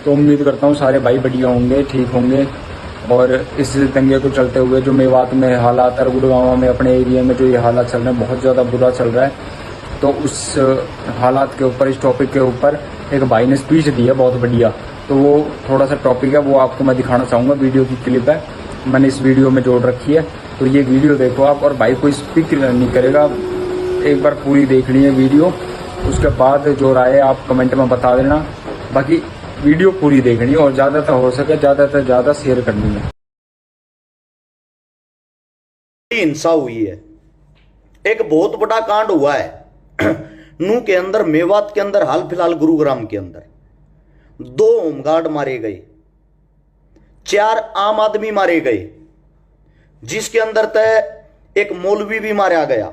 तो उम्मीद करता हूँ सारे भाई बढ़िया होंगे, ठीक होंगे। और इस दंगे को चलते हुए जो मेवात में हालात और गुड़गांव में अपने एरिया में जो ये हालात चल रहे हैं, बहुत ज़्यादा बुरा चल रहा है। तो उस हालात के ऊपर, इस टॉपिक के ऊपर एक भाई ने स्पीच दी है बहुत बढ़िया। तो वो थोड़ा सा टॉपिक है, वो आपको मैं दिखाना चाहूँगा। वीडियो की क्लिप है, मैंने इस वीडियो में जोड़ रखी है, तो ये वीडियो देखो आप। और भाई कोई स्पीक नहीं करेगा, एक बार पूरी देखनी है वीडियो, उसके बाद जो राय है आप कमेंट में बता देना। बाकी वीडियो पूरी देखनी है और ज़्यादातर हो सके ज़्यादा से ज़्यादा शेयर करनी है। हिंसा हुई है, एक बहुत बड़ा कांड हुआ है नू के अंदर, मेवात के अंदर, हाल फिलहाल गुरुग्राम के अंदर 2 होमगार्ड मारे गए, 4 आम आदमी मारे गए, जिसके अंदर तय एक मौलवी भी मारा गया।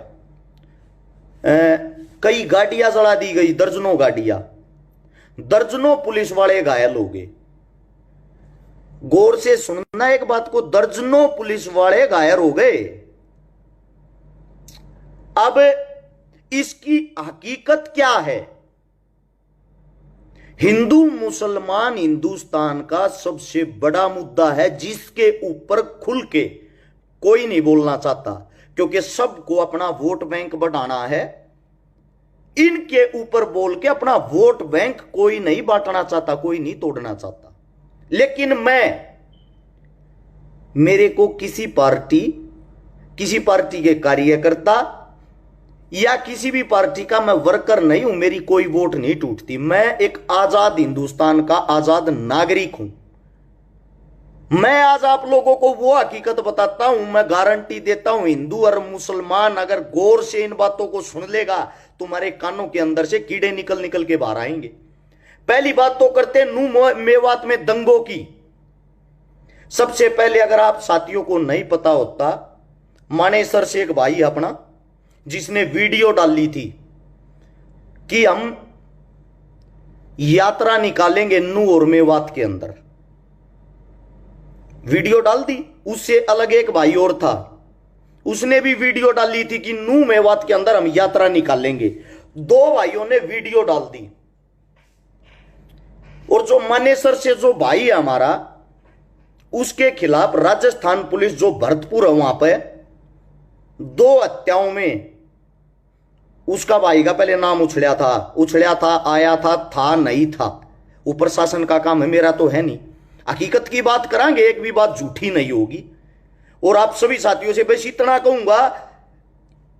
कई गाड़ियां जला दी गई, दर्जनों गाड़ियां, दर्जनों पुलिस वाले घायल हो गए। गौर से सुनना एक बात को, दर्जनों पुलिस वाले घायल हो गए। अब इसकी हकीकत क्या है? हिंदू मुसलमान हिंदुस्तान का सबसे बड़ा मुद्दा है, जिसके ऊपर खुल के कोई नहीं बोलना चाहता, क्योंकि सबको अपना वोट बैंक बढ़ाना है। इनके ऊपर बोल के अपना वोट बैंक कोई नहीं बांटना चाहता, कोई नहीं तोड़ना चाहता। लेकिन मेरे को किसी पार्टी के कार्यकर्ता या किसी भी पार्टी का मैं वर्कर नहीं हूं, मेरी कोई वोट नहीं टूटती। मैं एक आजाद हिंदुस्तान का आजाद नागरिक हूं। मैं आज आप लोगों को वो हकीकत बताता हूं, मैं गारंटी देता हूं, हिंदू और मुसलमान अगर गौर से इन बातों को सुन लेगा, तुम्हारे कानों के अंदर से कीड़े निकल निकल के बाहर आएंगे। पहली बात तो करते नू मेवात में दंगों की। सबसे पहले अगर आप साथियों को नहीं पता होता, मानेसर से एक भाई अपना जिसने वीडियो डाली थी कि हम यात्रा निकालेंगे नू और मेवात के अंदर, वीडियो डाल दी। उससे अलग एक भाई और था, उसने भी वीडियो डाली थी कि नू मेवात के अंदर हम यात्रा निकालेंगे। 2 भाइयों ने वीडियो डाल दी। और जो मानेसर से जो भाई है हमारा, उसके खिलाफ राजस्थान पुलिस जो भरतपुर है वहां पे 2 हत्याओं में उसका भाई का पहले नाम उछड़ा था, आया था नहीं था। वो प्रशासन का काम है, मेरा तो है नहीं। हकीकत की बात करांगे, एक भी बात झूठी नहीं होगी। और आप सभी साथियों से बस इतना कहूंगा,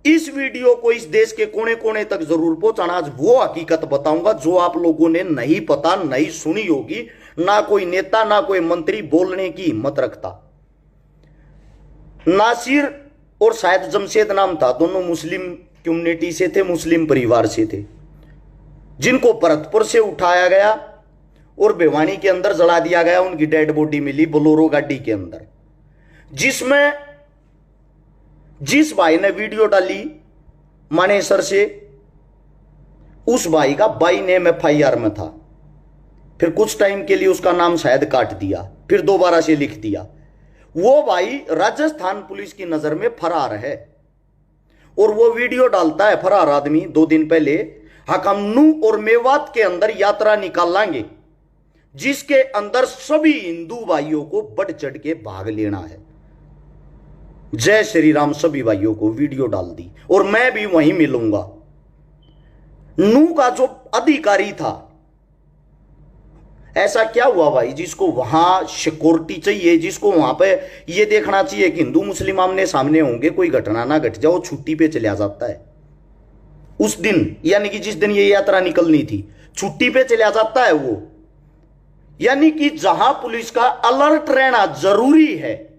इस वीडियो को इस देश के कोने कोने तक जरूर पहुंचाना। आज वो हकीकत बताऊंगा जो आप लोगों ने नहीं पता, नहीं सुनी होगी। ना कोई नेता, ना कोई मंत्री बोलने की हिम्मत रखता। नासिर और शायद जमशेद नाम था, दोनों मुस्लिम कम्युनिटी से थे, मुस्लिम परिवार से थे, जिनको भरतपुर से उठाया गया और भिवानी के अंदर जला दिया गया। उनकी डेड बॉडी मिली बोलोरो गाड़ी के अंदर, जिसमें जिस भाई ने वीडियो डाली मानेसर से, उस भाई का बाई नेम FIR में था। फिर कुछ टाइम के लिए उसका नाम शायद काट दिया, फिर दोबारा से लिख दिया। वो भाई राजस्थान पुलिस की नजर में फरार है। और वो वीडियो डालता है फरार आदमी 2 दिन पहले, हम नू और मेवात के अंदर यात्रा निकाल लाएंगे, जिसके अंदर सभी हिंदू भाइयों को बढ़ चढ़ के भाग लेना है। जय श्री राम सभी भाइयों को वीडियो डाल दी। और मैं भी वहीं मिलूंगा। नू का जो अधिकारी था, ऐसा क्या हुआ भाई जिसको वहां सिक्योरिटी चाहिए, जिसको वहां पे ये देखना चाहिए कि हिंदू मुस्लिम आमने सामने होंगे, कोई घटना ना घट जाए, वो छुट्टी पे चला जाता है उस दिन। यानी कि जिस दिन ये यात्रा निकलनी थी, छुट्टी पे चला जाता है वो। यानी कि जहां पुलिस का अलर्ट रहना जरूरी है,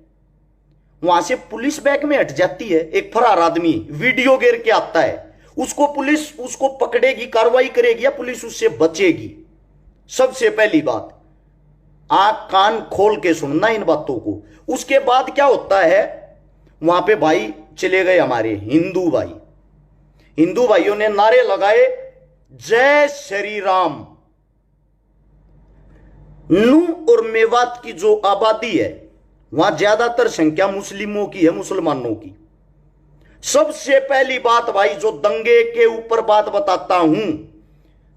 वहां से पुलिस बैग में हट जाती है। एक फरार आदमी वीडियो गिर के आता है, उसको पुलिस उसको पकड़ेगी, कार्रवाई करेगी, या पुलिस उससे बचेगी? सबसे पहली बात, आंख कान खोल के सुनना इन बातों को। उसके बाद क्या होता है, वहां पे भाई चले गए हमारे हिंदू भाई। हिंदू भाइयों ने नारे लगाए, जय श्री राम। नू और मेवात की जो आबादी है, वहां ज्यादातर संख्या मुस्लिमों की है, मुसलमानों की। सबसे पहली बात भाई, जो दंगे के ऊपर बात बताता हूं,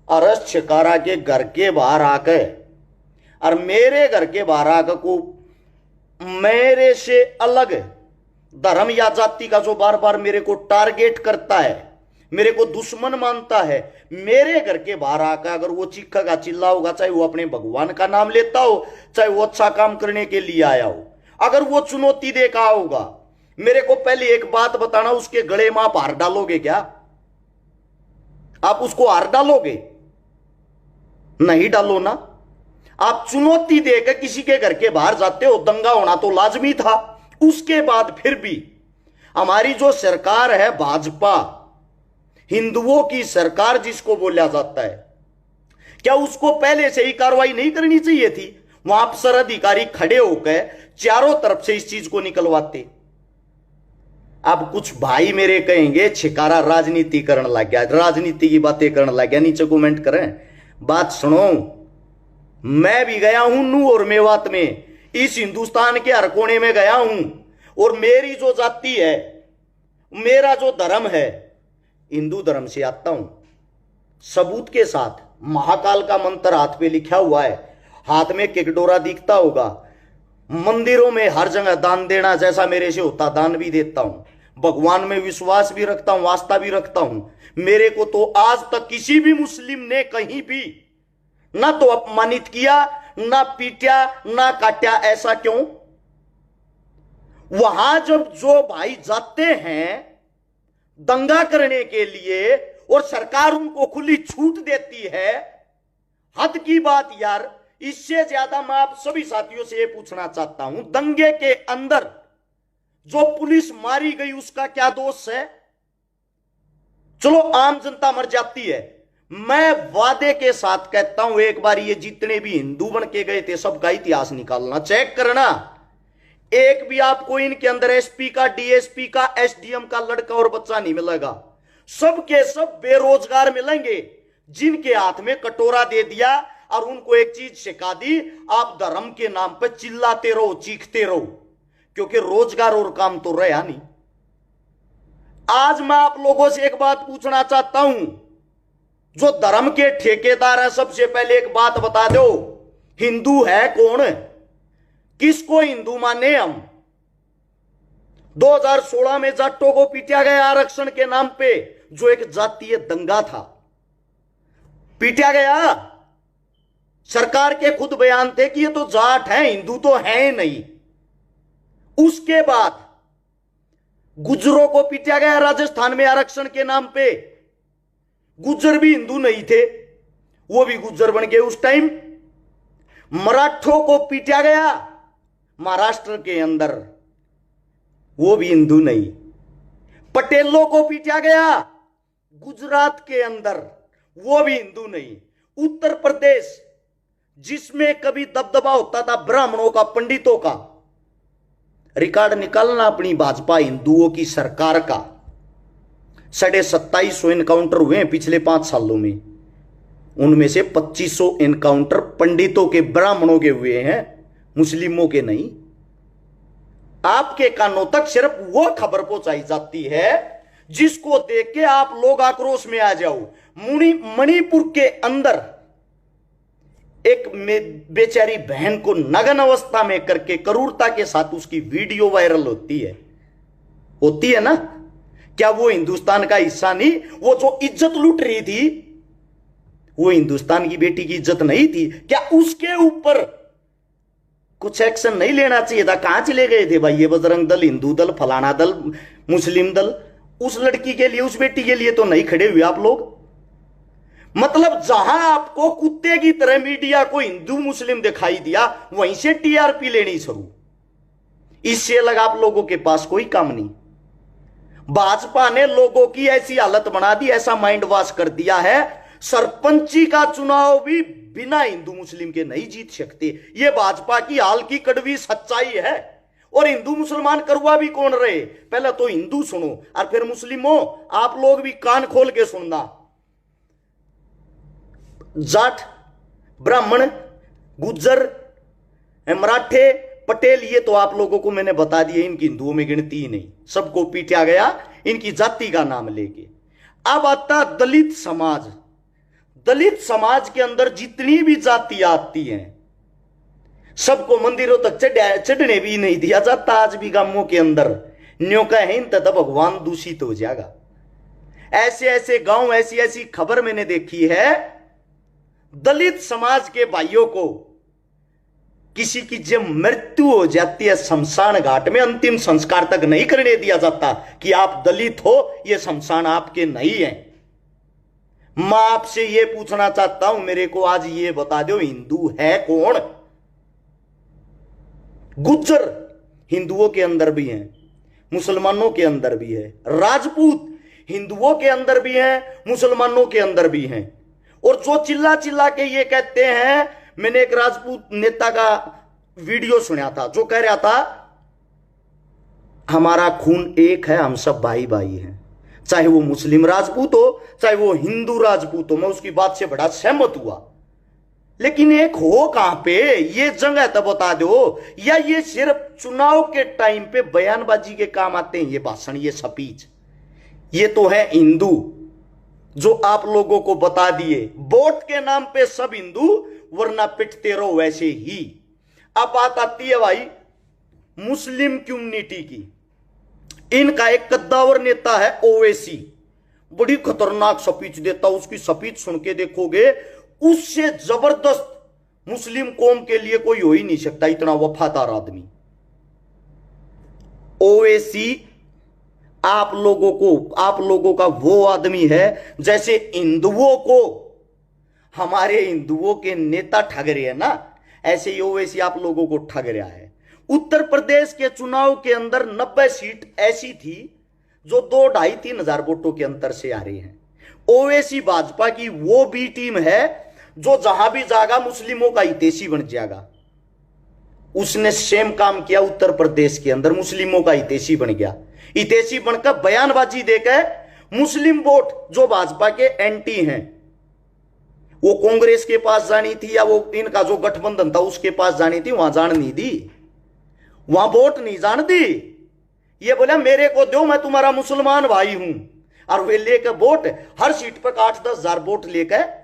अरस शिकारा के घर के बाहर आकर और मेरे घर के बाहर आकर को मेरे से अलग धर्म या जाति का जो बार बार मेरे को टारगेट करता है, मेरे को दुश्मन मानता है, मेरे घर के बाहर आकर अगर वो चीखेगा चिल्लाओगा, चाहे वो अपने भगवान का नाम लेता हो, चाहे वो अच्छा काम करने के लिए आया हो, अगर वो चुनौती देखा होगा, मेरे को पहले एक बात बताना, उसके गले में आप हार डालोगे क्या? आप उसको हार डालोगे? नहीं डालो ना। आप चुनौती देकर किसी के घर के बाहर जाते हो, दंगा होना तो लाजमी था। उसके बाद फिर भी हमारी जो सरकार है भाजपा, हिंदुओं की सरकार जिसको बोला जाता है, क्या उसको पहले से ही कार्रवाई नहीं करनी चाहिए थी? वहां अफसर अधिकारी खड़े होकर चारों तरफ से इस चीज को निकलवाते। अब कुछ भाई मेरे कहेंगे छिकारा राजनीति करने लग गया, राजनीति की बातें करने लग गया, नीचे कमेंट करें। बात सुनो, मैं भी गया हूं नू और मेवात में, इस हिंदुस्तान के हर कोने में गया हूं, और मेरी जो जाति है, मेरा जो धर्म है, हिंदू धर्म से आता हूं, सबूत के साथ। महाकाल का मंत्र हाथ पे लिखा हुआ है, हाथ में किकडोरा दिखता होगा। मंदिरों में हर जगह दान देना जैसा मेरे से होता दान भी देता हूं। भगवान में विश्वास भी रखता हूं, आस्था भी रखता हूं। मेरे को तो आज तक किसी भी मुस्लिम ने कहीं भी ना तो अपमानित किया, ना पीटा, ना काटा। ऐसा क्यों? वहां जब जो भाई जाते हैं दंगा करने के लिए और सरकार उनको खुली छूट देती है, हद की बात यार। इससे ज्यादा मैं आप सभी साथियों से यह पूछना चाहता हूं, दंगे के अंदर जो पुलिस मारी गई उसका क्या दोष है? चलो आम जनता मर जाती है, मैं वादे के साथ कहता हूं एक बार ये जितने भी हिंदू बन के गए थे सबका इतिहास निकालना, चेक करना, एक भी आपको इनके अंदर एसपी का, डीएसपी का, एसडीएम का लड़का और बच्चा नहीं मिलेगा। सब के सब बेरोजगार मिलेंगे जिनके हाथ में कटोरा दे दिया और उनको एक चीज सिखा दी, आप धर्म के नाम पर चिल्लाते रहो, चीखते रहो, क्योंकि रोजगार और काम तो रहा नहीं। आज मैं आप लोगों से एक बात पूछना चाहता हूं, जो धर्म के ठेकेदार है, सबसे पहले एक बात बता दो, हिंदू है कौन? किसको हिंदू माने हम? 2016 में जाटों को पीटा गया आरक्षण के नाम पे, जो एक जातीय दंगा था, पीटा गया। सरकार के खुद बयान थे कि ये तो जाट है, हिंदू तो है नहीं। उसके बाद गुज्जरों को पीटा गया राजस्थान में आरक्षण के नाम पे। गुज्जर भी हिंदू नहीं थे, वो भी गुज्जर बन गए उस टाइम। मराठों को पीटा गया महाराष्ट्र के अंदर, वो भी हिंदू नहीं। पटेलों को पीटा गया गुजरात के अंदर, वो भी हिंदू नहीं। उत्तर प्रदेश जिसमें कभी दबदबा होता था ब्राह्मणों का, पंडितों का, रिकॉर्ड निकालना अपनी भाजपा हिंदुओं की सरकार का। 2750 एनकाउंटर हुए हैं पिछले 5 सालों में, उनमें से 2500 एनकाउंटर पंडितों के, ब्राह्मणों के हुए हैं, मुस्लिमों के नहीं। आपके कानों तक सिर्फ वो खबर पहुंचाई जाती है जिसको देख के आप लोग आक्रोश में आ जाओ। मणिपुर के अंदर एक बेचारी बहन को नग्न अवस्था में करके क्रूरता के साथ उसकी वीडियो वायरल होती है ना? क्या वो हिंदुस्तान का हिस्सा नहीं? वो जो इज्जत लूट रही थी, वो हिंदुस्तान की बेटी की इज्जत नहीं थी? क्या उसके ऊपर कुछ एक्शन नहीं लेना चाहिए था? कहां चले गए थे भाई ये बजरंग दल, हिंदू दल, फलाना दल, मुस्लिम दल? उस लड़की के लिए, उस बेटी के लिए तो नहीं खड़े हुए आप लोग। मतलब जहां आपको कुत्ते की तरह मीडिया को हिंदू मुस्लिम दिखाई दिया, वहीं से टीआरपी लेनी शुरू। इससे अलग आप लोगों के पास कोई काम नहीं। भाजपा ने लोगों की ऐसी हालत बना दी, ऐसा माइंड वॉश कर दिया है, सरपंची का चुनाव भी बिना हिंदू मुस्लिम के नहीं जीत सकते। यह भाजपा की हाल की कड़वी सच्चाई है। और हिंदू मुसलमान करुआ भी कौन रहे? पहले तो हिंदू सुनो और फिर मुस्लिमों, आप लोग भी कान खोल के सुनना। जाट, ब्राह्मण, गुज्जर, मराठे, पटेल, ये तो आप लोगों को मैंने बता दिया, इनकी हिंदुओं में गिनती ही नहीं, सबको पीटा गया इनकी जाति का नाम लेके। अब आता दलित समाज। दलित समाज के अंदर जितनी भी जातियां आती हैं, सबको मंदिरों तक चढ़ने भी नहीं दिया जाता। आज भी गांवों के अंदर न्यों का है तथा भगवान दूषित हो जाएगा। ऐसे ऐसे गांव, ऐसी ऐसी खबर मैंने देखी है, दलित समाज के भाइयों को किसी की जब मृत्यु हो जाती है शमशान घाट में, अंतिम संस्कार तक नहीं करने दिया जाता कि आप दलित हो, यह शमशान आपके नहीं है। मैं आपसे यह पूछना चाहता हूं, मेरे को आज ये बता दो, हिंदू है कौन? गुज्जर हिंदुओं के अंदर भी हैं, मुसलमानों के अंदर भी है, राजपूत हिंदुओं के अंदर भी हैं, मुसलमानों के अंदर भी हैं। और जो चिल्ला चिल्ला के ये कहते हैं, मैंने एक राजपूत नेता का वीडियो सुना था जो कह रहा था हमारा खून एक है, हम सब भाई भाई हैं, चाहे वो मुस्लिम राजपूत हो चाहे वो हिंदू राजपूत हो। मैं उसकी बात से बड़ा सहमत हुआ, लेकिन एक हो कहां पे, ये जगह तो बता दो, या ये सिर्फ चुनाव के टाइम पे बयानबाजी के काम आते हैं ये भाषण, ये स्पीच? ये तो है हिंदू जो आप लोगों को बता दिए वोट के नाम पे सब हिंदू, वरना पिटते रहो वैसे ही। अब बात आती है भाई मुस्लिम कम्युनिटी की। इनका एक कद्दावर नेता है ओवैसी, बड़ी खतरनाक स्पीच देता, उसकी स्पीच सुन के देखोगे उससे जबरदस्त मुस्लिम कौम के लिए कोई हो ही नहीं सकता, इतना वफादार आदमी ओवैसी। आप लोगों का वो आदमी है जैसे हिंदुओं को हमारे हिंदुओं के नेता ठग रहे हैं ना, ऐसे ही ओवैसी आप लोगों को ठग रहा है। उत्तर प्रदेश के चुनाव के अंदर 90 सीट ऐसी थी जो 2-2.5-3 हजार वोटों के अंतर से आ रही हैं। ओवैसी भाजपा की वो भी टीम है जो जहां भी जाएगा मुस्लिमों का हितैषी बन जाएगा। उसने सेम काम किया उत्तर प्रदेश के अंदर, मुस्लिमों का हितैषी बन गया। हितैषी बनकर बयानबाजी देकर मुस्लिम वोट जो भाजपा के एंटी हैं, वो कांग्रेस के पास जानी थी या वो इनका जो गठबंधन था उसके पास जानी थी, वहां जान नहीं दी, वहां वोट नहीं जान दी। ये बोला मेरे को दो, मैं तुम्हारा मुसलमान भाई हूं, और वे लेकर वोट हर सीट पर 8-10 हजार वोट लेकर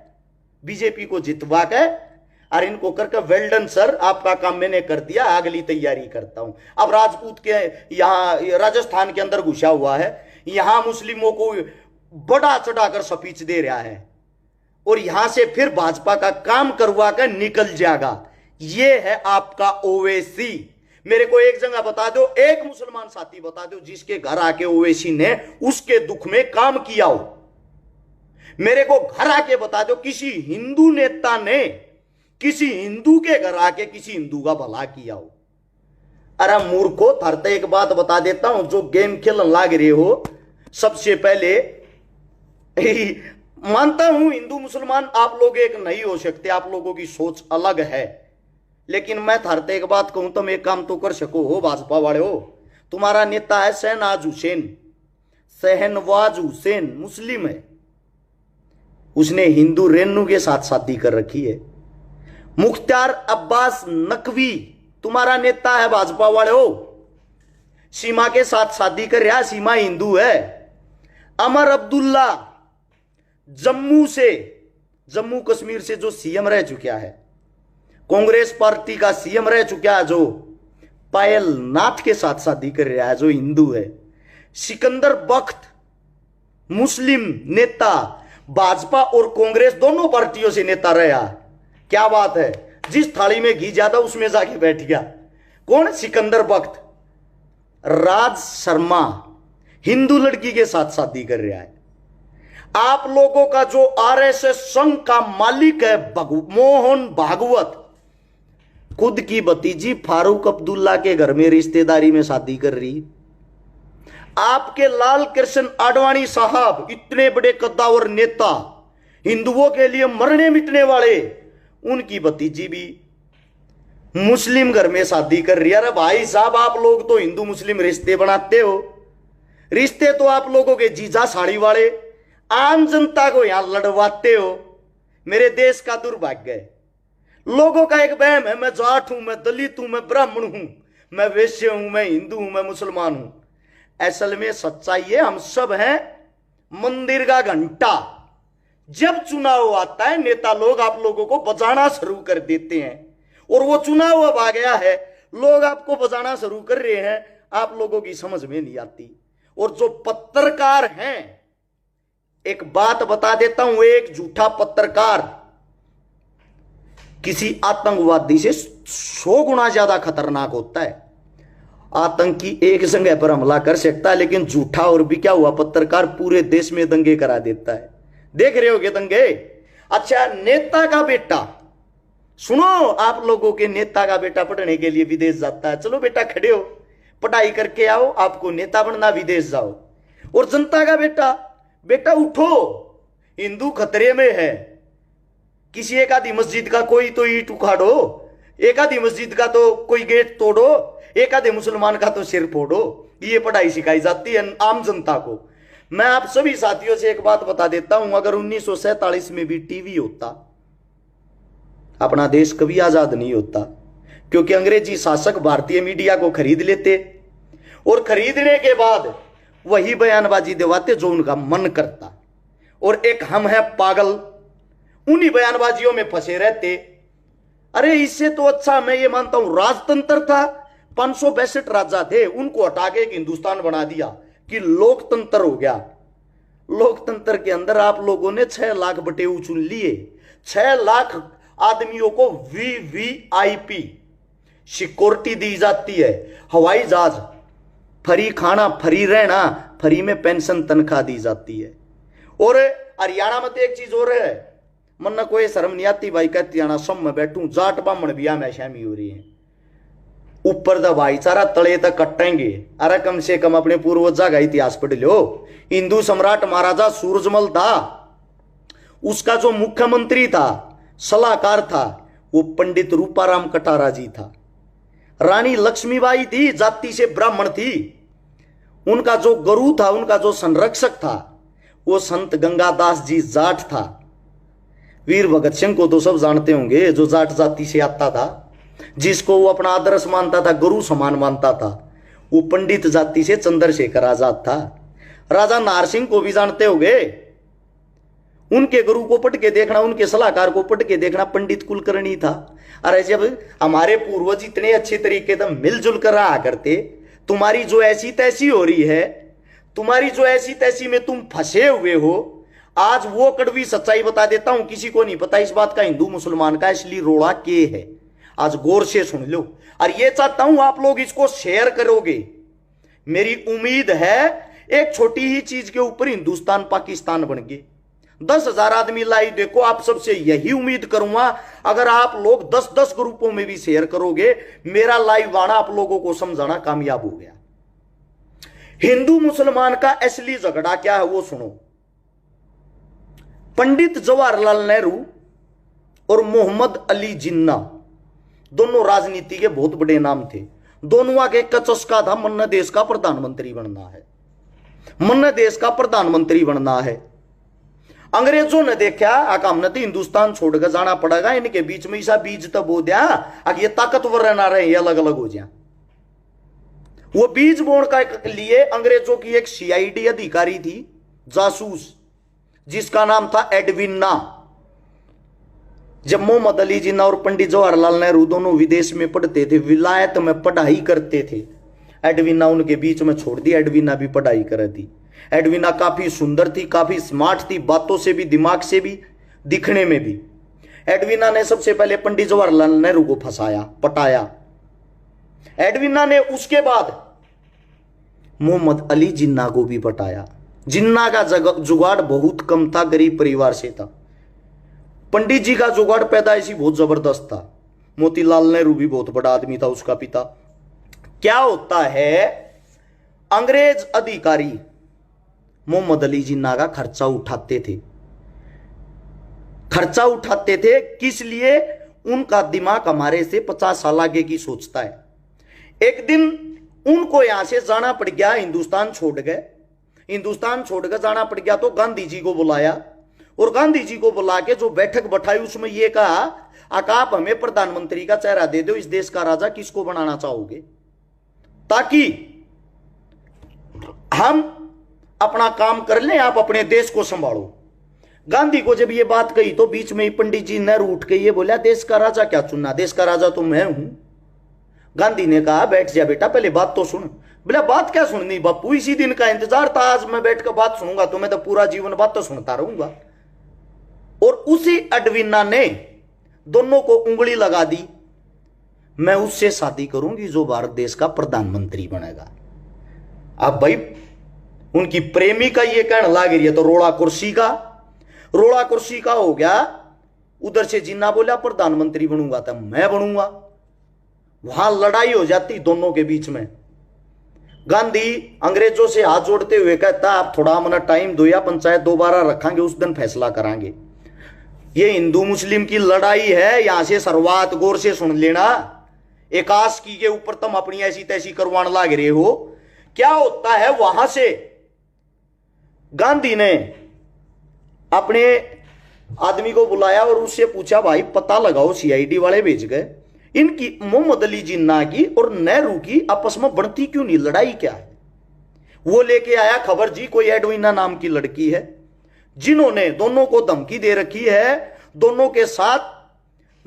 बीजेपी को जितवा के, और इनको करके वेल्डन सर, आपका काम मैंने कर दिया, अगली तैयारी करता हूं। अब राजपूत के यहां राजस्थान के अंदर घुसा हुआ है, यहां मुस्लिमों को बड़ा चढ़ाकर स्पीच दे रहा है, और यहां से फिर भाजपा का काम करवा कर निकल जाएगा। यह है आपका ओवैसी। मेरे को एक जगह बता दो, एक मुसलमान साथी बता दो जिसके घर आके ओवैसी ने उसके दुख में काम किया हो। मेरे को घर आके बता दो किसी हिंदू नेता ने किसी हिंदू के घर आके किसी हिंदू का भला किया हो। अरे मूर्खो, थरते एक बात बता देता हूं, जो गेम खेलने लाग रहे हो, सबसे पहले मानता हूं हिंदू मुसलमान आप लोग एक नहीं हो सकते, आप लोगों की सोच अलग है, लेकिन मैं थरते एक बात कहूं, तुम एक काम तो कर सको हो भाजपा वाले हो। तुम्हारा नेता है शहनवाज हुसैन, मुस्लिम है, उसने हिंदू रेनू के साथ शादी कर रखी है। मुख्तार अब्बास नकवी तुम्हारा नेता है भाजपा वाले हो, सीमा के साथ शादी कर रहा, सीमा हिंदू है। अमर अब्दुल्ला जम्मू कश्मीर से जो सीएम रह चुका है, कांग्रेस पार्टी का सीएम रह चुका है, जो पायल नाथ के साथ शादी कर रहा है, जो हिंदू है। सिकंदर बख्त मुस्लिम नेता, भाजपा और कांग्रेस दोनों पार्टियों से नेता रहा। क्या बात है, जिस थाली में घी ज्यादा उसमें जाके बैठ गया। कौन? सिकंदर बख्त। राज शर्मा हिंदू लड़की के साथ शादी कर रहा है। आप लोगों का जो आरएसएस संघ का मालिक है मोहन भागवत, खुद की भतीजी फारूक अब्दुल्ला के घर में रिश्तेदारी में शादी कर रही। आपके लाल कृष्ण आडवाणी साहब, इतने बड़े कद्दावर नेता, हिंदुओं के लिए मरने मिटने वाले, उनकी भतीजी भी मुस्लिम घर में शादी कर रही है। अरे भाई साहब, आप लोग तो हिंदू मुस्लिम रिश्ते बनाते हो, रिश्ते तो आप लोगों के जीजा साड़ी वाले आम जनता को यहां लड़वाते हो। मेरे देश का दुर्भाग्य है, लोगों का एक वहम है, मैं जाट हूं, मैं दलित हूं, मैं ब्राह्मण हूं, मैं वैश्य हूं, मैं हिंदू हूं, मैं मुसलमान हूं। असल में सच्चाई है, हम सब हैं मंदिर का घंटा। जब चुनाव आता है नेता लोग आप लोगों को बजाना शुरू कर देते हैं, और वो चुनाव अब आ गया है, लोग आपको बजाना शुरू कर रहे हैं, आप लोगों की समझ में नहीं आती। और जो पत्रकार हैं, एक बात बता देता हूं, एक झूठा पत्रकार किसी आतंकवादी से 100 गुना ज्यादा खतरनाक होता है। आतंकी एक जगह पर हमला कर सकता है, लेकिन झूठा और भी क्या हुआ पत्रकार पूरे देश में दंगे करा देता है। देख रहे होगे दंगे। अच्छा, नेता का बेटा, सुनो, आप लोगों के नेता का बेटा पढ़ने के लिए विदेश जाता है, चलो बेटा खड़े हो, पढ़ाई करके आओ, आपको नेता बनना, विदेश जाओ। और जनता का बेटा, बेटा उठो, हिंदू खतरे में है, किसी एक आधी मस्जिद का कोई तो ईंट उखाड़ो, एक आधी मस्जिद का तो कोई गेट तोड़ो, एक आधे मुसलमान का तो सिर फोड़ो। ये पढ़ाई सिखाई जाती है आम जनता को। मैं आप सभी साथियों से एक बात बता देता हूं, अगर 1947 में भी टीवी होता, अपना देश कभी आजाद नहीं होता, क्योंकि अंग्रेजी शासक भारतीय मीडिया को खरीद लेते और खरीदने के बाद वही बयानबाजी दिवाते जो उनका मन करता, और एक हम है पागल उन्हीं बयानबाजियों में फंसे रहते। अरे इससे तो अच्छा मैं ये मानता हूं राजतंत्र था, 562 राजा थे, उनको हटा के एक हिंदुस्तान बना दिया कि लोकतंत्र हो गया। लोकतंत्र के अंदर आप लोगों ने 6 लाख बटेऊ चुन लिए, 6 लाख आदमियों को वीवीआईपी सिक्योरिटी दी जाती है, हवाई जहाज, फ्री खाना, फ्री रहना, फ्री में पेंशन तनख्वाह दी जाती है। और हरियाणा में तो एक चीज और है, मन न कोई शर्म नहीं आती भाई, कहती आना सब में बैठूं, जाट बामण बिया में शामी हो रही है, ऊपर द भाईचारा तले तक कटेंगे। अरे कम से कम अपने पूर्वजा का इतिहास पढ़ लो। हिंदू सम्राट महाराजा सूरजमल था, उसका जो मुख्यमंत्री था, सलाहकार था, वो पंडित रूपाराम कटारा जी था। रानी लक्ष्मीबाई थी, जाति से ब्राह्मण थी, उनका जो गुरु था, उनका जो संरक्षक था, वो संत गंगादास जी जाट था। वीर भगत सिंह को तो सब जानते होंगे, जो जाट जाति से आता था, जिसको वो अपना आदर्श मानता था, गुरु समान मानता था, वो पंडित जाति से चंद्रशेखर आजाद था। राजा नार सिंह को भी जानते होंगे, उनके गुरु को पढ़ के देखना, उनके सलाहकार को पढ़ के देखना, पंडित कुलकर्णी था। अरे जब हमारे पूर्वज इतने अच्छे तरीके से मिलजुल कर रहा करते, तुम्हारी जो ऐसी तैसी हो रही है, तुम्हारी जो ऐसी तैसी में तुम फंसे हुए हो, आज वो कड़वी सच्चाई बता देता हूं, किसी को नहीं पता इस बात का, हिंदू मुसलमान का इसलिए रोड़ा के है, आज गौर से सुन लो। और ये चाहता हूं आप लोग इसको शेयर करोगे। मेरी उम्मीद है एक छोटी ही चीज के ऊपर हिंदुस्तान पाकिस्तान बन गए। 10,000 आदमी लाइव देखो, आप सबसे यही उम्मीद करूंगा, अगर आप लोग 10-10 ग्रुपों में भी शेयर करोगे, मेरा लाइव आना आप लोगों को समझाना कामयाब हो गया। हिंदू मुसलमान का असली झगड़ा क्या है वो सुनो। पंडित जवाहरलाल नेहरू और मोहम्मद अली जिन्ना दोनों राजनीति के बहुत बड़े नाम थे। दोनों के एक चस्का था, मन देश का प्रधानमंत्री बनना है, मन देश का प्रधानमंत्री बनना है। अंग्रेजों ने देखा हमने तो हिंदुस्तान छोड़कर जाना पड़ेगा, इनके बीच में ऐसा बीज तब बो दिया, अब ये ताकतवर रहना रहे, ये अलग अलग हो जाए। वो बीज बोने के लिए अंग्रेजों की एक सीआईडी अधिकारी थी, जासूस, जिसका नाम था एडविना। जब मोहम्मद अली जिन्ना और पंडित जवाहरलाल नेहरू दोनों विदेश में पढ़ते थे, विलायत में पढ़ाई करते थे, एडविना उनके बीच में छोड़ दी। एडविना भी पढ़ाई कर दी। एडविना काफी सुंदर थी, काफी स्मार्ट थी, बातों से भी, दिमाग से भी, दिखने में भी। एडविना ने सबसे पहले पंडित जवाहरलाल नेहरू को फंसाया, पटाया। एडविना ने उसके बाद मोहम्मद अली जिन्ना को भी पटाया। जिन्ना का जुगाड़ बहुत कम था, गरीब परिवार से था। पंडित जी का जुगाड़ पैदाइशी बहुत जबरदस्त था। मोतीलाल नेहरू भी बहुत बड़ा आदमी था, उसका पिता। क्या होता है, अंग्रेज अधिकारी मोहम्मद अली जिन्ना का खर्चा उठाते थे। खर्चा उठाते थे किस लिए? उनका दिमाग हमारे से 50 साल आगे की सोचता है। एक दिन उनको यहां से जाना पड़ गया, हिंदुस्तान छोड़ गए। हिंदुस्तान छोड़कर जाना पड़ गया तो गांधी जी को बुलाया, और गांधी जी को बुला के जो बैठक बैठाई उसमें यह कहा, आप हमें प्रधानमंत्री का चेहरा दे दो, इस देश का राजा किसको बनाना चाहोगे, ताकि हम अपना काम कर लें, आप अपने देश को संभालो। गांधी को जब ये बात कही तो बीच में ही पंडित जी नेहरू उठ के ये बोला, देश का राजा क्या चुनना, देश का राजा तो मैं हूं। गांधी ने कहा, बैठ जा बेटा, पहले बात तो सुन। बोला, बात क्या सुननी बापू, इसी दिन का इंतजार था, आज मैं बैठ कर बात सुनूंगा तो मैं तो पूरा जीवन बात तो सुनता रहूंगा। और उसी अडविना ने दोनों को उंगली लगा दी, मैं उससे शादी करूंगी जो भारत देश का प्रधानमंत्री बनेगा। अब भाई उनकी प्रेमी का ये कहना लग रही है तो रोड़ा कुर्सी का हो गया। उधर से जिन्ना बोला प्रधानमंत्री बनूंगा तो मैं बनूंगा, वहां लड़ाई हो जाती दोनों के बीच में। गांधी अंग्रेजों से हाथ जोड़ते हुए कहता, आप थोड़ा मना टाइम दो या पंचायत दोबारा रखेंगे, उस दिन फैसला करांगे। ये हिंदू मुस्लिम की लड़ाई है, यहां से शुरुआत गौर से सुन लेना। एकाश की के ऊपर तुम अपनी ऐसी तैसी करवाने लाग रहे हो। क्या होता है, वहां से गांधी ने अपने आदमी को बुलाया और उससे पूछा, भाई पता लगाओ, सीआईडी वाले भेज गए, इनकी मोहम्मद अली जिन्ना की और नेहरू की आपस में बढ़ती क्यों नहीं, लड़ाई क्या है। वो लेके आया खबर जी, कोई एडविना नाम की लड़की है जिन्होंने दोनों को धमकी दे रखी है, दोनों के साथ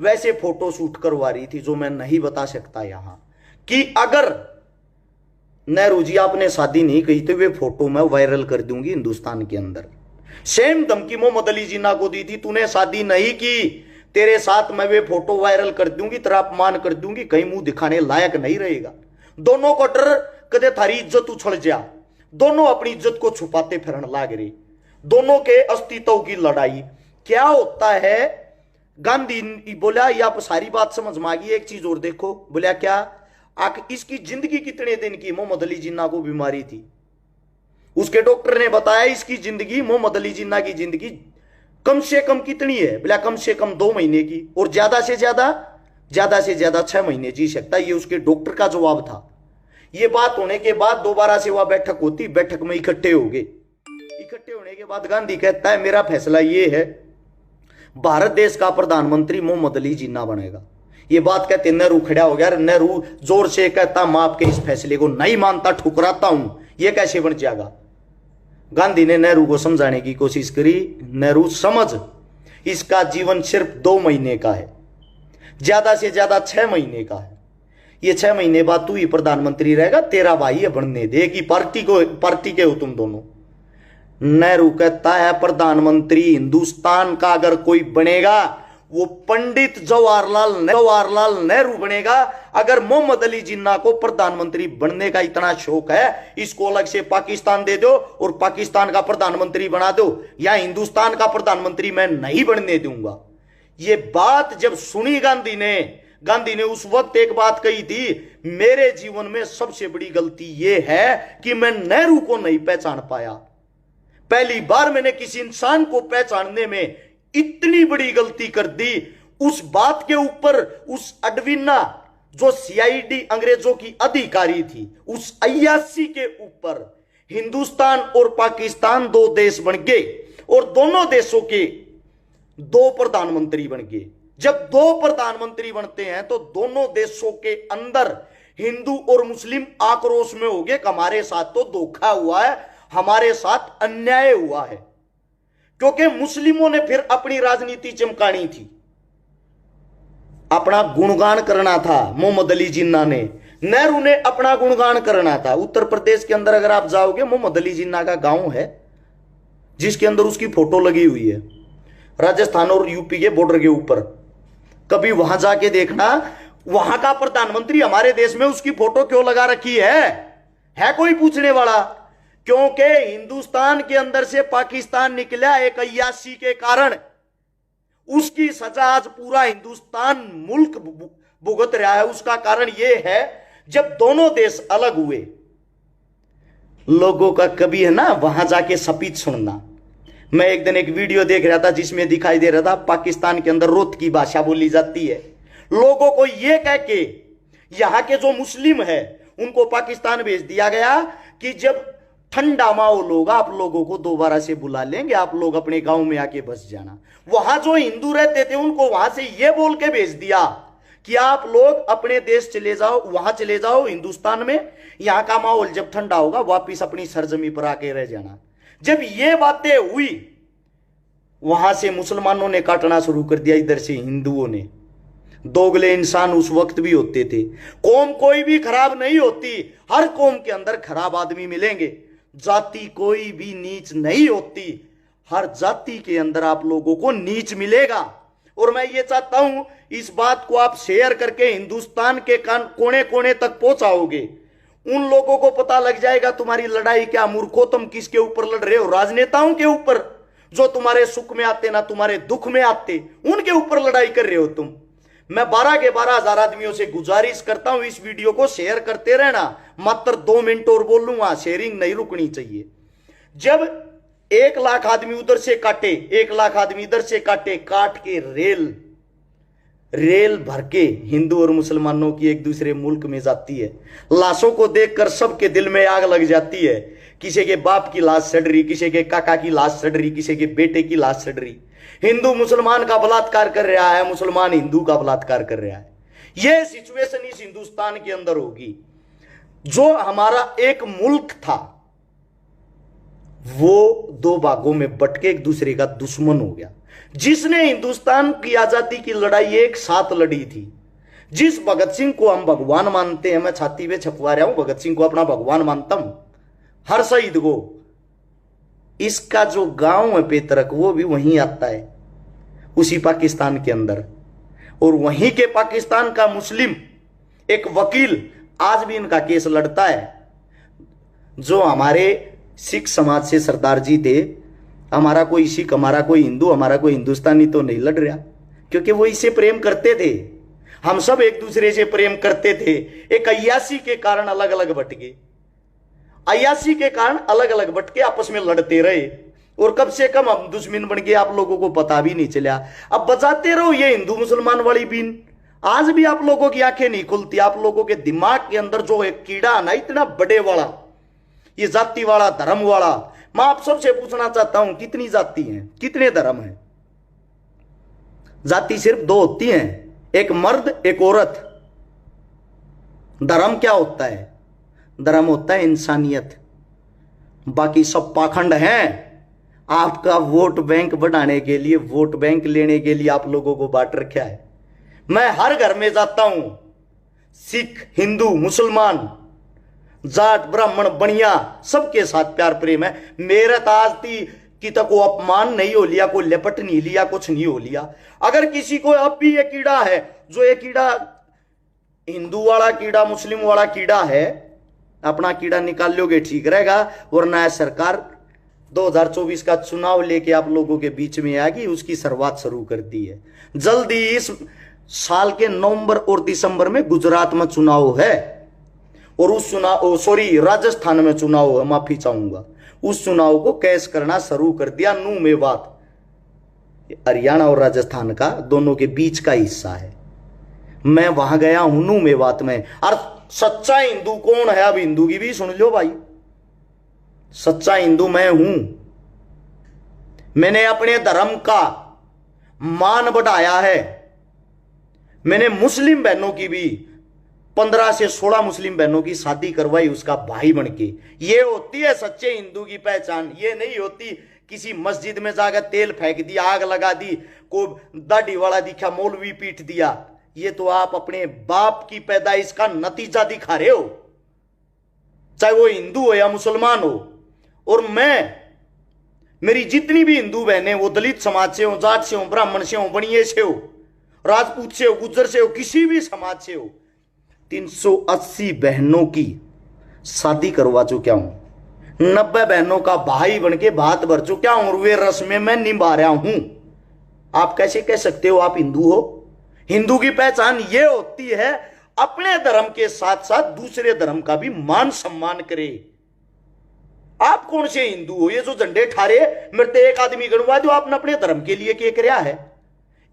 वैसे फोटो शूट करवा रही थी जो मैं नहीं बता सकता यहां, कि अगर नेहरू जी आपने शादी नहीं की तो वे फोटो मैं वायरल कर दूंगी हिंदुस्तान के अंदर। सेम धमकी मोहम्मद अली जिन्ना को दी थी, तूने शादी नहीं की, तेरे साथ मैं वे फोटो वायरल कर दूंगी, तेरा अपमान कर दूंगी, कहीं मुंह दिखाने लायक नहीं रहेगा। दोनों को डर कदे थारी इज्जत उछल जा, दोनों अपनी इज्जत को छुपाते फिरन लाग रही, दोनों के अस्तित्व की लड़ाई। क्या होता है, गांधी बोला, ये आप सारी बात समझ में आ गई, एक चीज और देखो। बोला क्या, इसकी जिंदगी कितने दिन की, मोहम्मद अली जिन्ना को बीमारी थी, उसके डॉक्टर ने बताया इसकी जिंदगी, मोहम्मद अली जिन्ना की जिंदगी कम से कम कितनी है। बोला कम से कम 2 महीने की, और ज्यादा से ज्यादा 6 महीने जी सकता। ये उसके डॉक्टर का जवाब था। ये बात होने के बाद दोबारा से वह बैठक होती, बैठक में इकट्ठे हो गए। इकट्ठे होने के बाद गांधी कहता है, मेरा फैसला ये है, भारत देश का प्रधानमंत्री मोहम्मद अली जिन्ना बनेगा। ये बात कहते नेहरू खड़ा हो गया। नेहरू जोर से कहता, मैं आपके इस फैसले को नहीं मानता, ठुकराता हूं, ये कैसे बन जाएगा। गांधी ने नेहरू को समझाने की कोशिश करी। नेहरू, समझ, इसका जीवन सिर्फ 2 महीने का है, ज्यादा से ज्यादा 6 महीने का है। ये 6 महीने बाद तू ही प्रधानमंत्री रहेगा, तेरा भाई है बनने दे, कि पार्टी के हो तुम दोनों। नेहरू कहता है, प्रधानमंत्री हिंदुस्तान का अगर कोई बनेगा वो पंडित जवाहरलाल नेहरू बनेगा। अगर मोहम्मद अली जिन्ना को प्रधानमंत्री बनने का इतना शौक है, इसको अलग से पाकिस्तान दे दो और पाकिस्तान का प्रधानमंत्री बना दो, या हिंदुस्तान का प्रधानमंत्री मैं नहीं बनने दूंगा। ये बात जब सुनी गांधी ने उस वक्त एक बात कही थी, मेरे जीवन में सबसे बड़ी गलती यह है कि मैं नेहरू को नहीं पहचान पाया। पहली बार मैंने किसी इंसान को पहचानने में इतनी बड़ी गलती कर दी। उस बात के ऊपर उस अडविना जो सीआईडी अंग्रेजों की अधिकारी थी, उस अय्याशी के ऊपर हिंदुस्तान और पाकिस्तान 2 देश बन गए और दोनों देशों के 2 प्रधानमंत्री बन गए। जब 2 प्रधानमंत्री बनते हैं तो दोनों देशों के अंदर हिंदू और मुस्लिम आक्रोश में हो गए, हमारे साथ तो धोखा हुआ है, हमारे साथ अन्याय हुआ है। क्योंकि मुस्लिमों ने फिर अपनी राजनीति चमकानी थी, अपना गुणगान करना था। मोहम्मद अली जिन्ना ने, नेहरू ने अपना गुणगान करना था। उत्तर प्रदेश के अंदर अगर आप जाओगे, मोहम्मद अली जिन्ना का गांव है जिसके अंदर उसकी फोटो लगी हुई है, राजस्थान और यूपी के बॉर्डर के ऊपर। कभी वहां जाके देखना, वहां का प्रधानमंत्री हमारे देश में उसकी फोटो क्यों लगा रखी है कोई पूछने वाला? क्योंकि हिंदुस्तान के अंदर से पाकिस्तान निकला एक अय्याशी के कारण, उसकी सजा आज पूरा हिंदुस्तान मुल्क भुगत रहा है। उसका कारण यह है, जब दोनों देश अलग हुए, लोगों का कभी है ना वहां जाके सपीत सुनना। मैं एक दिन एक वीडियो देख रहा था जिसमें दिखाई दे रहा था पाकिस्तान के अंदर रोत की भाषा बोली जाती है। लोगों को यह कह के यहां के जो मुस्लिम है उनको पाकिस्तान भेज दिया गया कि जब ठंडा माहौल होगा आप लोगों को दोबारा से बुला लेंगे, आप लोग अपने गांव में आके बस जाना। वहां जो हिंदू रहते थे उनको वहां से यह बोल के भेज दिया कि आप लोग अपने देश चले जाओ, वहां चले जाओ हिंदुस्तान में, यहां का माहौल जब ठंडा होगा वापिस अपनी सरजमी पर आके रह जाना। जब ये बातें हुई, वहां से मुसलमानों ने काटना शुरू कर दिया, इधर से हिंदुओं ने। दोगले इंसान उस वक्त भी होते थे। कौम कोई भी खराब नहीं होती, हर कौम के अंदर खराब आदमी मिलेंगे। जाति कोई भी नीच नहीं होती, हर जाति के अंदर आप लोगों को नीच मिलेगा। और मैं ये चाहता हूं इस बात को आप शेयर करके हिंदुस्तान के कोने कोने तक पहुंचाओगे। उन लोगों को पता लग जाएगा तुम्हारी लड़ाई क्या। मूर्खों, तुम किसके ऊपर लड़ रहे हो? राजनेताओं के ऊपर, जो तुम्हारे सुख में आते ना तुम्हारे दुख में आते, उनके ऊपर लड़ाई कर रहे हो तुम। मैं 12 के 12,000 आदमियों से गुजारिश करता हूं इस वीडियो को शेयर करते रहना। मात्र 2 मिनट और बोलूंगा, शेयरिंग नहीं रुकनी चाहिए। जब 1 लाख आदमी उधर से काटे, 1 लाख आदमी इधर से काटे, काट के रेल भर के हिंदू और मुसलमानों की एक दूसरे मुल्क में जाती है। लाशों को देखकर सबके दिल में आग लग जाती है। किसी के बाप की लाश सड़ रही, किसी के काका की लाश सड़ रही, किसी के बेटे की लाश सड़ रही। हिंदू मुसलमान का बलात्कार कर रहा है, मुसलमान हिंदू का बलात्कार कर रहा है। यह सिचुएशन इस हिंदुस्तान के अंदर होगी। जो हमारा एक मुल्क था वो 2 भागों में बट के एक दूसरे का दुश्मन हो गया। जिसने हिंदुस्तान की आजादी की लड़ाई एक साथ लड़ी थी, जिस भगत सिंह को हम भगवान मानते हैं, मैं छाती पे छपवा रहा हूं, भगत सिंह को अपना भगवान मानता हूं, हर शहीद को, इसका जो गांव है पेतरक वो भी वहीं आता है, उसी पाकिस्तान के अंदर। और वहीं के पाकिस्तान का मुस्लिम एक वकील आज भी इनका केस लड़ता है। जो हमारे सिख समाज से सरदार जी थे, हमारा कोई सिख, हमारा कोई हिंदू, हमारा कोई हिंदुस्तानी तो नहीं लड़ रहा, क्योंकि वो इससे प्रेम करते थे। हम सब एक दूसरे से प्रेम करते थे। एक अय्यासी के कारण अलग अलग बट गए, अय्यासी के कारण अलग अलग बट के आपस में लड़ते रहे। और कब से कम हम दुश्मन बन गए, आप लोगों को पता भी नहीं चला। अब बजाते रहो ये हिंदू मुसलमान वाली बीन, आज भी आप लोगों की आंखें नहीं खुलती। आप लोगों के दिमाग के अंदर जो एक कीड़ा है ना, इतना बड़े वाला, ये जाति वाला, धर्म वाला। मैं आप सबसे पूछना चाहता हूं, कितनी जाति हैं, कितने धर्म हैं? जाति सिर्फ 2 होती हैं, एक मर्द, एक औरत। धर्म क्या होता है? धर्म होता है इंसानियत। बाकी सब पाखंड हैं। आपका वोट बैंक बढ़ाने के लिए, वोट बैंक लेने के लिए आप लोगों को बांट रखा है। मैं हर घर में जाता हूं, सिख, हिंदू, मुसलमान, जाट, ब्राह्मण, बनिया, सबके साथ प्यार प्रेम है। मेरा तो आज की तक को अपमान नहीं हो लिया, कोई लिपट नहीं लिया, कुछ नहीं हो लिया। अगर किसी को अब भी ये कीड़ा है, जो ये कीड़ा हिंदू वाला कीड़ा, मुस्लिम वाला कीड़ा है, अपना कीड़ा निकाल लोगे ठीक रहेगा। वरना सरकार 2024 का चुनाव लेके आप लोगों के बीच में आएगी, उसकी शुरुआत शुरू कर दी है। जल्दी इस साल के नवंबर और दिसंबर में गुजरात में चुनाव है, और उस चुनाव, सॉरी, राजस्थान में चुनाव है, माफी चाहूंगा। उस चुनाव को कैश करना शुरू कर दिया। नू मेवात हरियाणा और राजस्थान का दोनों के बीच का हिस्सा है। मैं वहां गया हूं नू मेवात में। और सच्चा हिंदू कौन है? अब हिंदू की भी सुन लो भाई। सच्चा हिंदू मैं हूं। मैंने अपने धर्म का मान बढ़ाया है। मैंने मुस्लिम बहनों की भी 15 से 16 मुस्लिम बहनों की शादी करवाई उसका भाई बन के। ये होती है सच्चे हिंदू की पहचान। ये नहीं होती किसी मस्जिद में जाकर तेल फेंक दिया, आग लगा दी, को दाढ़ी वाला दिखा, मौलवी पीट दिया। ये तो आप अपने बाप की पैदाइश का नतीजा दिखा रहे हो, चाहे वो हिंदू हो या मुसलमान हो। और मेरी जितनी भी हिंदू बहनें, वो दलित समाज से हो, जाट से हो, ब्राह्मण से हो, बनिए से हो, राजपूत से हो, गुज्जर से हो, किसी भी समाज से हो, 380 बहनों की शादी करवा चुका हूं। 90 बहनों का भाई बन के भात भर चुका हूं, और वे रस्में मैं निभा रहा हूं। आप कैसे कह सकते हो आप हिंदू हो? हिंदू की पहचान ये होती है अपने धर्म के साथ साथ दूसरे धर्म का भी मान सम्मान करे। आप कौन से हिंदू हो? ये जो झंडे ठारे, मेरे तो एक आदमी गणवा दो आपने अपने धर्म के लिए क्या कराया है?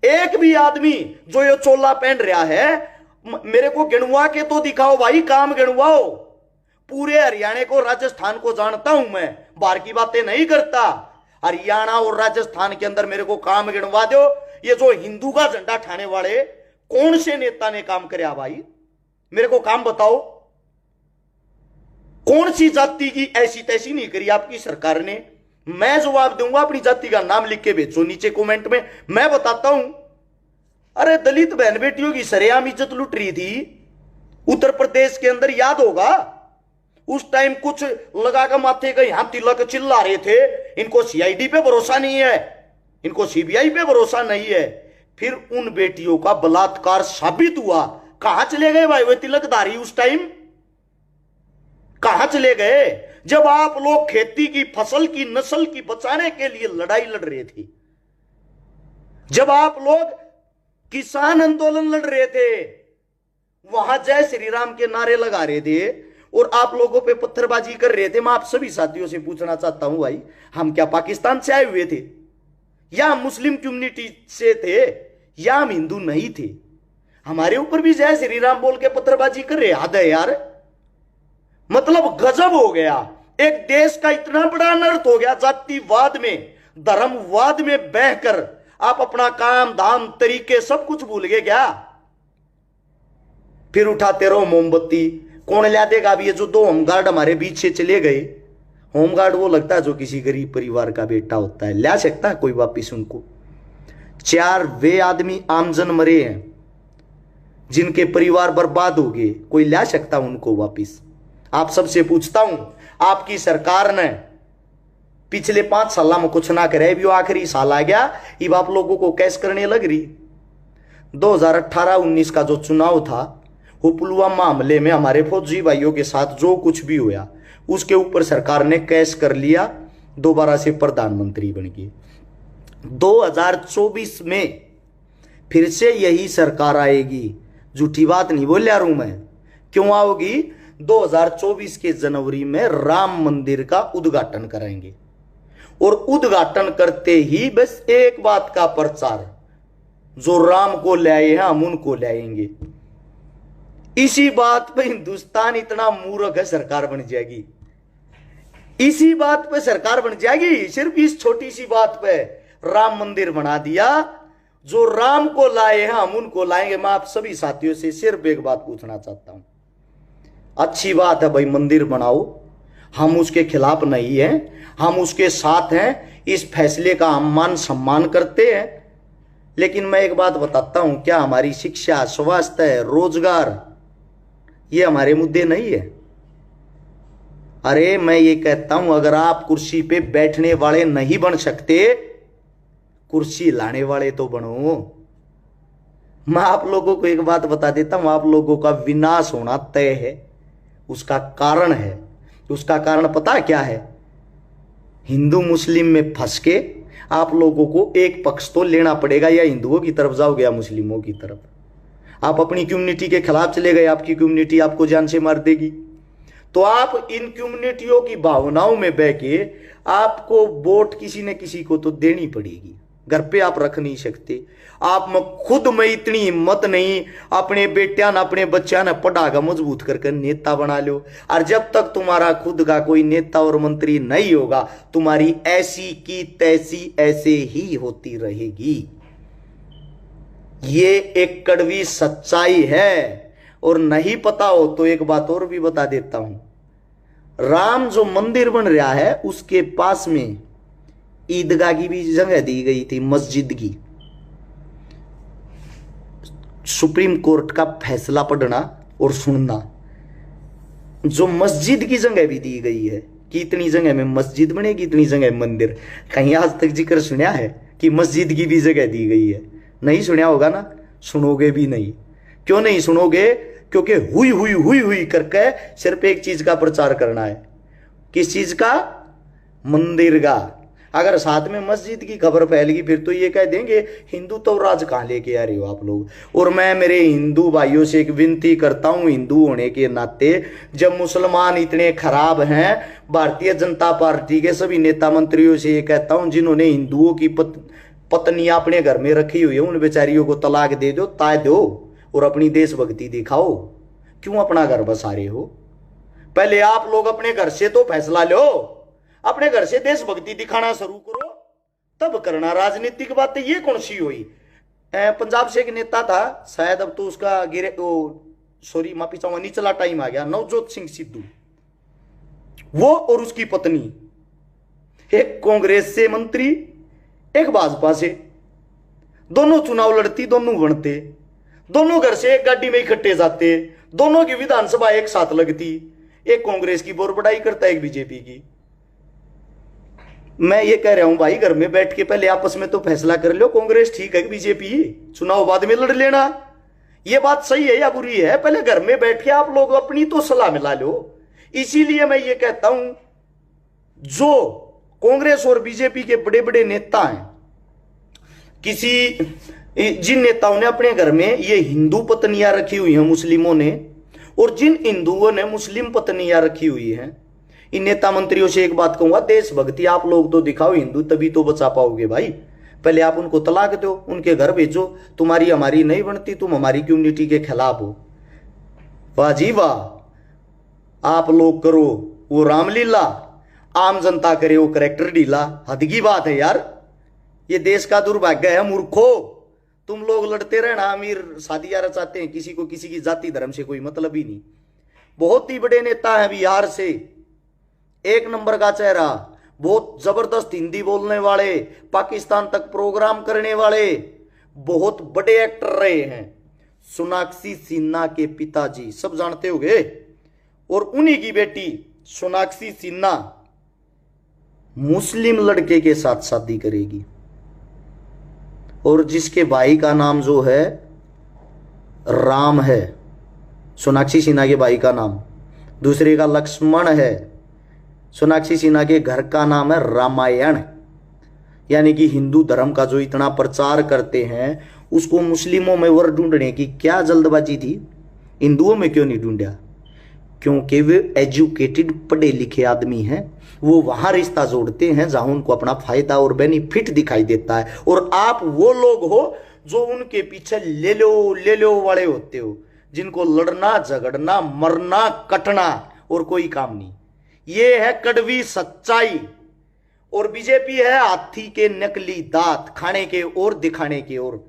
एक भी आदमी जो ये चोला पहन रहा है, मेरे को गिनवा के तो दिखाओ भाई, काम गिनवाओ। पूरे हरियाणा को, राजस्थान को जानता हूं मैं, बाहर की बातें नहीं करता। हरियाणा और राजस्थान के अंदर मेरे को काम गिनवा दो। ये जो हिंदू का झंडा ठाने वाले कौन से नेता ने काम कराया भाई? मेरे को काम बताओ। कौन सी जाति की ऐसी तैसी नहीं करी आपकी सरकार ने मैं जवाब दूंगा, अपनी जाति का नाम लिख के भेजो नीचे कमेंट में, मैं बताता हूं। अरे दलित बहन बेटियों की सरेआम इज्जत लुट रही थी उत्तर प्रदेश के अंदर, याद होगा उस टाइम कुछ लगा कर माथे का यहां तिलक चिल्ला रहे थे, इनको सीआईडी पे भरोसा नहीं है, इनको सीबीआई पे भरोसा नहीं है। फिर उन बेटियों का बलात्कार साबित हुआ, कहां चले गए भाई वो तिलकधारी? उस टाइम कहां चले गए जब आप लोग खेती की फसल की नस्ल की बचाने के लिए लड़ाई लड़ रहे थे, जब आप लोग किसान आंदोलन लड़ रहे थे, वहां जय श्री राम के नारे लगा रहे थे और आप लोगों पे पत्थरबाजी कर रहे थे। मैं आप सभी साथियों से पूछना चाहता हूं भाई, हम क्या पाकिस्तान से आए हुए थे, या हम मुस्लिम कम्युनिटी से थे, या हम हिंदू नहीं थे? हमारे ऊपर भी जय श्री राम बोल के पत्थरबाजी कर रहे। हद है यार, मतलब गजब हो गया। एक देश का इतना बड़ा अनर्थ हो गया, जातिवाद में धर्मवाद में बहकर आप अपना काम धाम तरीके सब कुछ भूल गए क्या? फिर उठाते रहो मोमबत्ती। कौन ला देगा? अब ये जो 2 होमगार्ड हमारे बीच से चले गए, होमगार्ड वो लगता है जो किसी गरीब परिवार का बेटा होता है, ला सकता है कोई वापिस उनको? 4 वे आदमी आमजन मरे हैं जिनके परिवार बर्बाद हो गए, कोई ला सकता उनको वापिस? आप सबसे पूछता हूं, आपकी सरकार ने पिछले 5 साल में कुछ ना करे, भी आखिरी साल आ गया, अब आप लोगों को कैश करने लग रही। 2018-19 का जो चुनाव था, वो पुलवामा हमले में हमारे फौजी भाइयों के साथ जो कुछ भी हुआ, उसके ऊपर सरकार ने कैश कर लिया, दोबारा से प्रधानमंत्री बन गए। 2024 में फिर से यही सरकार आएगी, झूठी बात नहीं बोल रहा हूं मैं। क्यों आओगी? 2024 के जनवरी में राम मंदिर का उद्घाटन करेंगे, और उद्घाटन करते ही बस एक बात का प्रचार, जो राम को लाए हैं हम उनको लाएंगे। इसी बात पे हिंदुस्तान इतना मूर्ख है, सरकार बन जाएगी। इसी बात पे सरकार बन जाएगी, सिर्फ इस छोटी सी बात पे राम मंदिर बना दिया। जो राम को लाए हैं हम उनको लाएंगे। मैं आप सभी साथियों से सिर्फ एक बात पूछना चाहता हूं, अच्छी बात है भाई, मंदिर बनाओ, हम उसके खिलाफ नहीं हैं, हम उसके साथ हैं, इस फैसले का हम मान सम्मान करते हैं। लेकिन मैं एक बात बताता हूं, क्या हमारी शिक्षा, स्वास्थ्य, रोजगार, ये हमारे मुद्दे नहीं है? अरे मैं ये कहता हूं, अगर आप कुर्सी पे बैठने वाले नहीं बन सकते, कुर्सी लाने वाले तो बनो। मैं आप लोगों को एक बात बता देता हूं, आप लोगों का विनाश होना तय है। उसका कारण है, उसका कारण पता क्या है? हिंदू मुस्लिम में फंस के आप लोगों को एक पक्ष तो लेना पड़ेगा, या हिंदुओं की तरफ जाओगे या मुस्लिमों की तरफ। आप अपनी कम्युनिटी के खिलाफ चले गए, आपकी कम्युनिटी आपको जान से मार देगी। तो आप इन कम्युनिटियों की भावनाओं में बह के आपको वोट किसी न किसी को तो देनी पड़ेगी, घर पे आप रख नहीं सकते। आप में खुद में इतनी हिम्मत नहीं, अपने बेटिया ने अपने बच्चा ने पढ़ा कर मजबूत करके नेता बना लो। और जब तक तुम्हारा खुद का कोई नेता और मंत्री नहीं होगा, तुम्हारी ऐसी की तैसी ऐसे ही होती रहेगी। ये एक कड़वी सच्चाई है। और नहीं पता हो तो एक बात और भी बता देता हूं, राम जो मंदिर बन रहा है उसके पास में ईदगाह की भी जगह दी गई थी, मस्जिद की। सुप्रीम कोर्ट का फैसला पढ़ना और सुनना, जो मस्जिद की जगह भी दी गई है कि इतनी जगह में मस्जिद बनेगी, इतनी जगह मंदिर। कहीं आज तक जिक्र सुना है कि मस्जिद की भी जगह दी गई है? नहीं सुना होगा ना, सुनोगे भी नहीं। क्यों नहीं सुनोगे? क्योंकि हुई हुई हुई हुई करके सिर्फ एक चीज का प्रचार करना है। किस चीज का? मंदिर का। अगर साथ में मस्जिद की खबर फैलेगी फिर तो ये कह देंगे हिंदू तो राज कहां लेके आ रहे हो आप लोग। और मैं मेरे हिंदू भाइयों से एक विनती करता हूं, हिंदू होने के नाते, जब मुसलमान इतने खराब हैं, भारतीय जनता पार्टी के सभी नेता मंत्रियों से ये कहता हूं, जिन्होंने हिंदुओं की पत्नियां अपने घर में रखी हुई है, उन बेचारियों को तलाक दे दो, ताय दो और अपनी देशभक्ति दिखाओ। क्यों अपना घर बसा रहे हो? पहले आप लोग अपने घर से तो फैसला लो, अपने घर से देशभक्ति दिखाना शुरू करो, तब करना राजनीतिक बातें। ये कौन सी हुई? पंजाब से एक नेता था, शायद अब तो उसका सॉरी माफी चाहूंगा, निचला टाइम आ गया, नवजोत सिंह सिद्धू, वो और उसकी पत्नी एक कांग्रेस से मंत्री, एक भाजपा से, दोनों चुनाव लड़ती, दोनों बनते, दोनों घर से एक गाड़ी में इकट्ठे जाते, दोनों की विधानसभा एक साथ लगती, एक कांग्रेस की बोर बड़ाई करता है, एक बीजेपी की। मैं ये कह रहा हूं भाई, घर में बैठ के पहले आपस में तो फैसला कर लो, कांग्रेस ठीक है कि बीजेपी, चुनाव बाद में लड़ लेना। ये बात सही है या बुरी है, पहले घर में बैठ के आप लोग अपनी तो सलाह मिला लो। इसीलिए मैं ये कहता हूं, जो कांग्रेस और बीजेपी के बड़े बड़े नेता हैं, जिन नेताओं ने अपने घर में ये हिंदू पत्नियां रखी हुई हैं मुस्लिमों ने, और जिन हिंदुओं ने मुस्लिम पत्नियां रखी हुई हैं, इन नेता मंत्रियों से एक बात कहूंगा, देशभक्ति आप लोग तो दिखाओ, हिंदू तभी तो बचा पाओगे भाई। पहले आप उनको तलाक दो, उनके घर भेजो, तुम्हारी हमारी नहीं बनती, तुम हमारी कम्युनिटी के खिलाफ हो। वाह जी वाह, आप लोग करो वो रामलीला, आम जनता करे वो करेक्टर ढीला। हद की बात है यार, ये देश का दुर्भाग्य है मूर्खो। तुम लोग लड़ते रहना, अमीर शादियां रचाते हैं, किसी को किसी की जाति धर्म से कोई मतलब ही नहीं। बहुत ही बड़े नेता हैं बिहार से, एक नंबर का चेहरा, बहुत जबरदस्त हिंदी बोलने वाले, पाकिस्तान तक प्रोग्राम करने वाले, बहुत बड़े एक्टर रहे हैं। सोनाक्षी सिन्हा के पिताजी सब जानते होंगे, और उन्हीं की बेटी सोनाक्षी सिन्हा मुस्लिम लड़के के साथ शादी करेगी, और जिसके भाई का नाम जो है राम है, सोनाक्षी सिन्हा के भाई का नाम, दूसरे का लक्ष्मण है। सोनाक्षी सिन्हा के घर का नाम है रामायण। यानी कि हिंदू धर्म का जो इतना प्रचार करते हैं, उसको मुस्लिमों में वर ढूंढने की क्या जल्दबाजी थी, हिंदुओं में क्यों नहीं ढूंढा? क्योंकि वे एजुकेटेड पढ़े लिखे आदमी हैं, वो वहां रिश्ता जोड़ते हैं जहां उनको अपना फायदा और बेनिफिट दिखाई देता है। और आप वो लोग हो जो उनके पीछे ले लो वाले होते हो, जिनको लड़ना झगड़ना मरना कटना और कोई काम नहीं। ये है कड़वी सच्चाई। और बीजेपी है हाथी के नकली दांत, खाने के और दिखाने के और।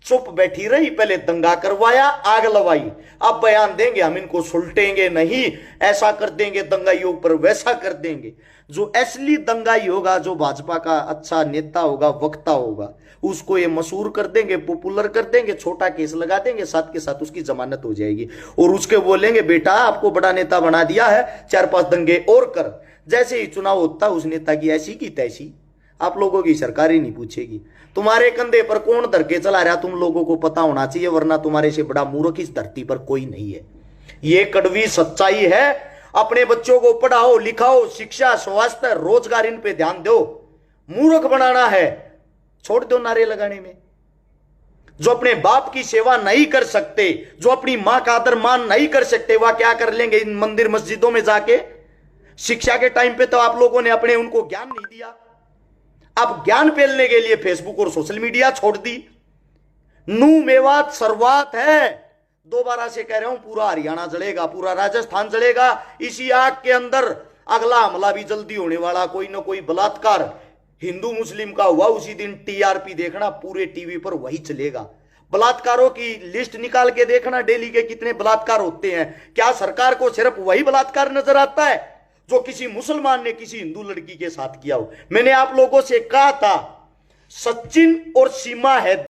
चुप बैठी रही, पहले दंगा करवाया, आग लवाई, अब बयान देंगे हम इनको सुलटेंगे नहीं, ऐसा कर देंगे दंगाइयों पर, वैसा कर देंगे। जो असली दंगाई होगा, जो भाजपा का अच्छा नेता होगा, वक्ता होगा, उसको ये मशहूर कर देंगे, पॉपुलर कर देंगे, छोटा केस लगा देंगे, साथ के साथ उसकी जमानत हो जाएगी, और उसके बोलेंगे बेटा आपको बड़ा नेता बना दिया है, 4-5 दंगे और कर। जैसे ही चुनाव होता है, उस नेता की ऐसी की तैसी, आप लोगों की सरकार ही नहीं पूछेगी। तुम्हारे कंधे पर कौन धर के चला रहा, तुम लोगों को पता होना चाहिए, वरना तुम्हारे से बड़ा मूर्ख इस धरती पर कोई नहीं है। ये कड़वी सच्चाई है। अपने बच्चों को पढ़ाओ लिखाओ, शिक्षा स्वास्थ्य रोजगार इन पे ध्यान दो। मूर्ख बनाना है, छोड़ दो नारे लगाने में। जो अपने बाप की सेवा नहीं कर सकते, जो अपनी मां का आदर मान नहीं कर सकते, वह क्या कर लेंगे इन मंदिर मस्जिदों में जाके? शिक्षा के टाइम पे तो आप लोगों ने अपने उनको ज्ञान नहीं दिया, अब ज्ञान फैलने के लिए फेसबुक और सोशल मीडिया छोड़ दी। नू मेवात सरवात है, दोबारा से कह रहा हूं, पूरा हरियाणा जलेगा, पूरा राजस्थान जलेगा। इसी आग के अंदर अगला हमला भी जल्दी होने वाला, कोई ना कोई बलात्कार हिंदू मुस्लिम का हुआ, उसी दिन टीआरपी देखना, पूरे टीवी पर वही चलेगा। बलात्कारों की लिस्ट निकाल के देखना, डेली के कितने बलात्कार होते हैं। क्या सरकार को सिर्फ वही बलात्कार नजर आता है जो किसी मुसलमान ने किसी हिंदू लड़की के साथ किया हो? मैंने आप लोगों से कहा था, सचिन और सीमा है